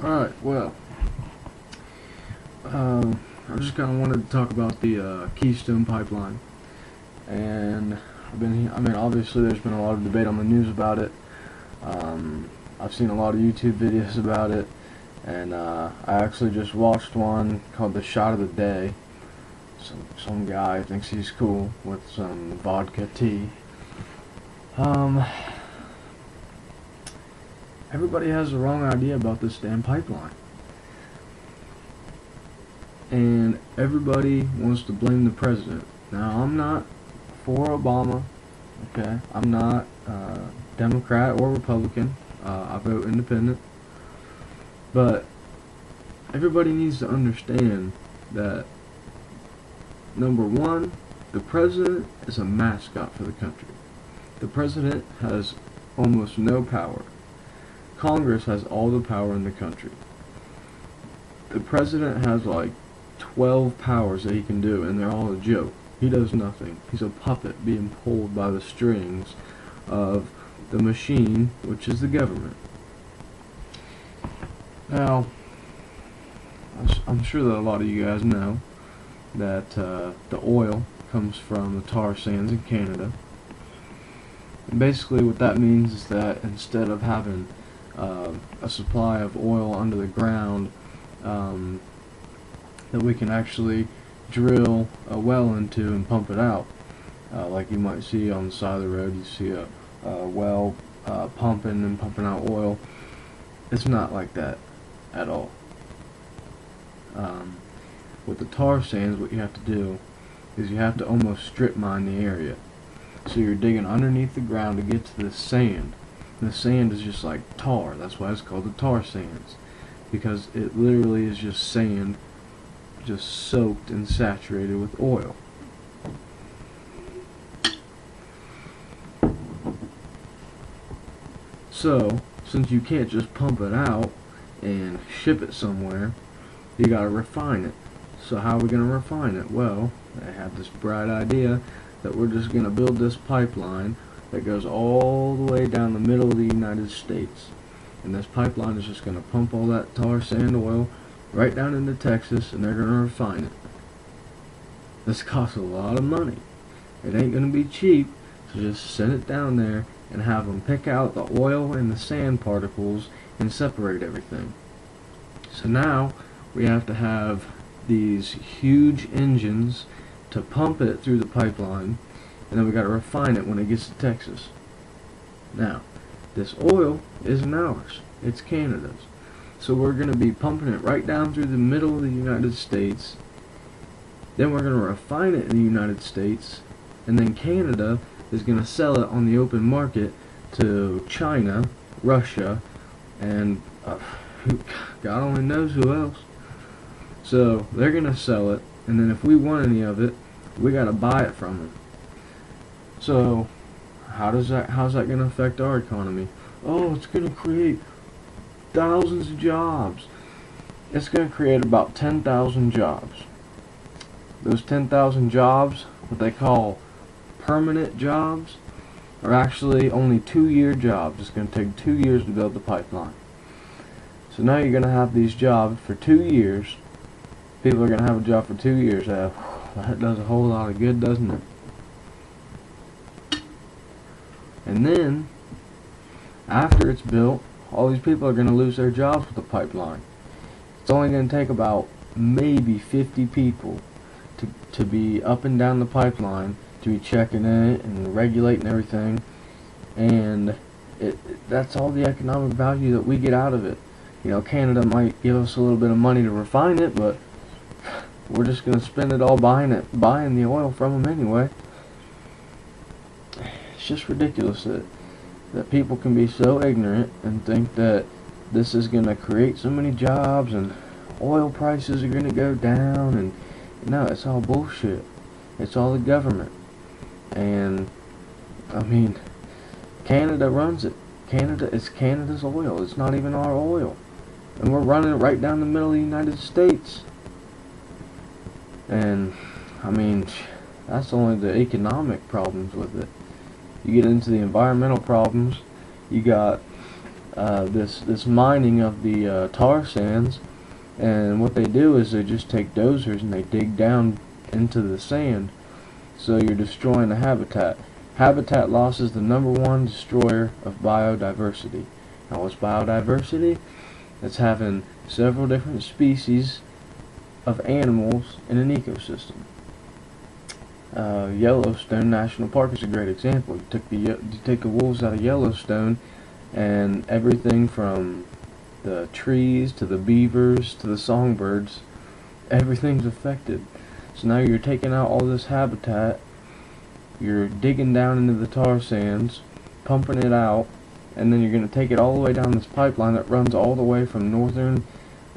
Alright, well, I just kind of wanted to talk about the Keystone Pipeline. And obviously there's been a lot of debate on the news about it. I've seen a lot of YouTube videos about it. And I actually just watched one called The Shot of the Day. Some guy thinks he's cool with some vodka tea. Everybody has the wrong idea about this damn pipeline. And everybody wants to blame the president. Now, I'm not for Obama, okay? I'm not Democrat or Republican. I vote independent. But everybody needs to understand that, number one, the president is a mascot for the country. The president has almost no power. Congress has all the power in the country. The president has like 12 powers that he can do, and they're all a joke. He does nothing. He's a puppet being pulled by the strings of the machine, which is the government. Now, I'm sure that a lot of you guys know that the oil comes from the tar sands in Canada. And basically what that means is that instead of having a supply of oil under the ground that we can actually drill a well into and pump it out, like you might see on the side of the road. You see a well pumping out oil. It's not like that at all. With the tar sands, what you have to do is you have to almost strip mine the area. So you're digging underneath the ground to get to the sand. And the sand is just like tar. That's why it's called the tar sands, because it literally is just sand, just soaked and saturated with oil. So, since you can't just pump it out and ship it somewhere, you gotta refine it. So how are we gonna refine it? Well, I have this bright idea that we're just gonna build this pipeline that goes all the way down the middle of the United States. And this pipeline is just gonna pump all that tar sand oil right down into Texas, and they're gonna refine it. This costs a lot of money. It ain't gonna be cheap to just send it down there and have them pick out the oil and the sand particles and separate everything. So now we have to have these huge engines to pump it through the pipeline, and then we got to refine it when it gets to Texas. Now, this oil isn't ours, it's Canada's. So we're going to be pumping it right down through the middle of the United States. Then we're going to refine it in the United States, and then Canada is going to sell it on the open market to China, Russia, and God only knows who else. So they're going to sell it, and then if we want any of it, we got to buy it from them. So how's that going to affect our economy? Oh, it's going to create thousands of jobs. It's going to create about 10,000 jobs. Those 10,000 jobs, what they call permanent jobs, are actually only 2-year jobs. It's going to take 2 years to build the pipeline. So now you're going to have these jobs for 2 years. People are going to have a job for 2 years. That does a whole lot of good, doesn't it? And then, after it's built, all these people are going to lose their jobs with the pipeline. It's only going to take about maybe 50 people to be up and down the pipeline, to be checking it and regulating everything, and that's all the economic value that we get out of it. You know, Canada might give us a little bit of money to refine it, but we're just going to spend it all buying the oil from them anyway. It's just ridiculous that people can be so ignorant and think that this is going to create so many jobs and oil prices are going to go down, and no, it's all bullshit. It's all the government. And I mean, Canada runs it. It's Canada's oil. It's not even our oil. And we're running it right down the middle of the United States. And I mean, that's only the economic problems with it. You get into the environmental problems. You got this mining of the tar sands, and what they do is they just take dozers and they dig down into the sand. So you're destroying the habitat. Habitat loss is the #1 destroyer of biodiversity. Now what's biodiversity? It's having several different species of animals in an ecosystem. Yellowstone National Park is a great example. You take the wolves out of Yellowstone, and everything from the trees to the beavers to the songbirds, everything's affected. So now you're taking out all this habitat, you're digging down into the tar sands, pumping it out, and then you're going to take it all the way down this pipeline that runs all the way from northern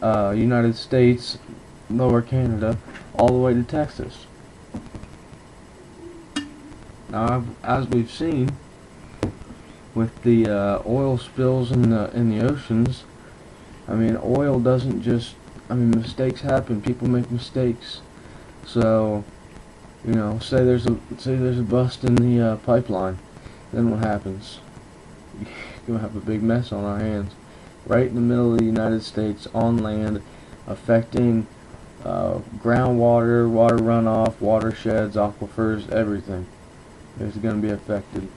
United States, lower Canada, all the way to Texas. Now, as we've seen with the oil spills in the oceans, I mean, oil doesn't just, I mean, mistakes happen. People make mistakes. So, you know, say there's a bust in the pipeline, then what happens? You're gonna have a big mess on our hands, right in the middle of the United States, on land, affecting groundwater, water runoff, watersheds, aquifers, everything is going to be affected.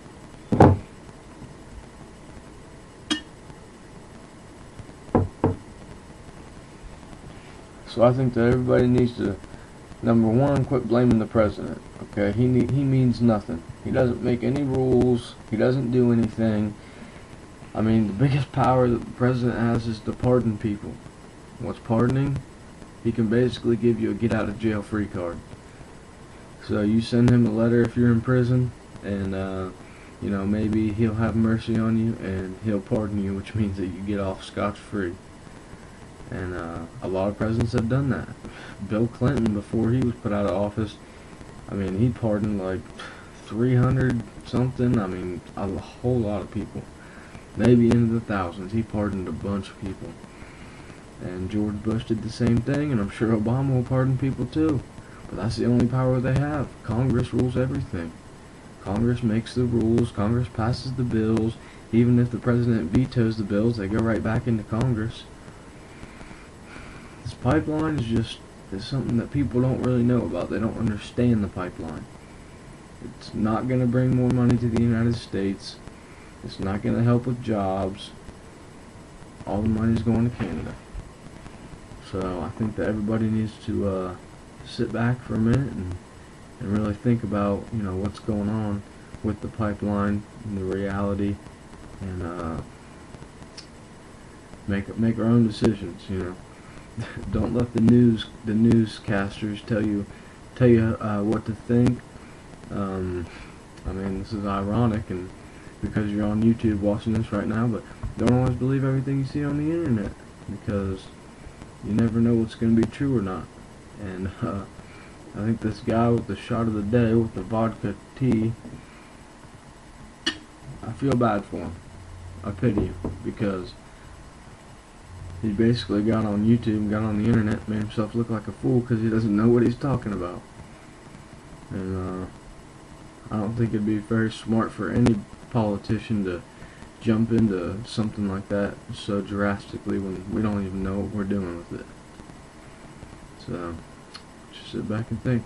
So I think that everybody needs to, #1, quit blaming the president. Okay, he means nothing. He doesn't make any rules. He doesn't do anything. I mean, the biggest power that the president has is to pardon people. What's pardoning? He can basically give you a get out of jail free card. So you send him a letter if you're in prison, and you know, maybe he'll have mercy on you and he'll pardon you, which means that you get off scotch-free. And a lot of presidents have done that. Bill Clinton, before he was put out of office, I mean, he pardoned like 300 something. I mean, a whole lot of people, maybe into the thousands. He pardoned a bunch of people. And George Bush did the same thing, and I'm sure Obama will pardon people too. But that's the only power they have. Congress rules everything. Congress makes the rules. Congress passes the bills. Even if the president vetoes the bills, they go right back into Congress. This pipeline is something that people don't really know about. They don't understand the pipeline. It's not going to bring more money to the United States. It's not going to help with jobs. All the money is going to Canada. So I think that everybody needs to sit back for a minute and really think about, you know, what's going on with the pipeline and the reality, and make our own decisions. You know, don't let the newscasters tell you what to think. I mean, this is ironic, and because you're on YouTube watching this right now, but don't always believe everything you see on the internet, because you never know what's going to be true or not. And I think this guy with the shot of the day with the vodka tea, I feel bad for him. I pity him, because he basically got on YouTube and got on the internet, made himself look like a fool because he doesn't know what he's talking about. And I don't think it'd be very smart for any politician to jump into something like that so drastically when we don't even know what we're doing with it. So just sit back and think.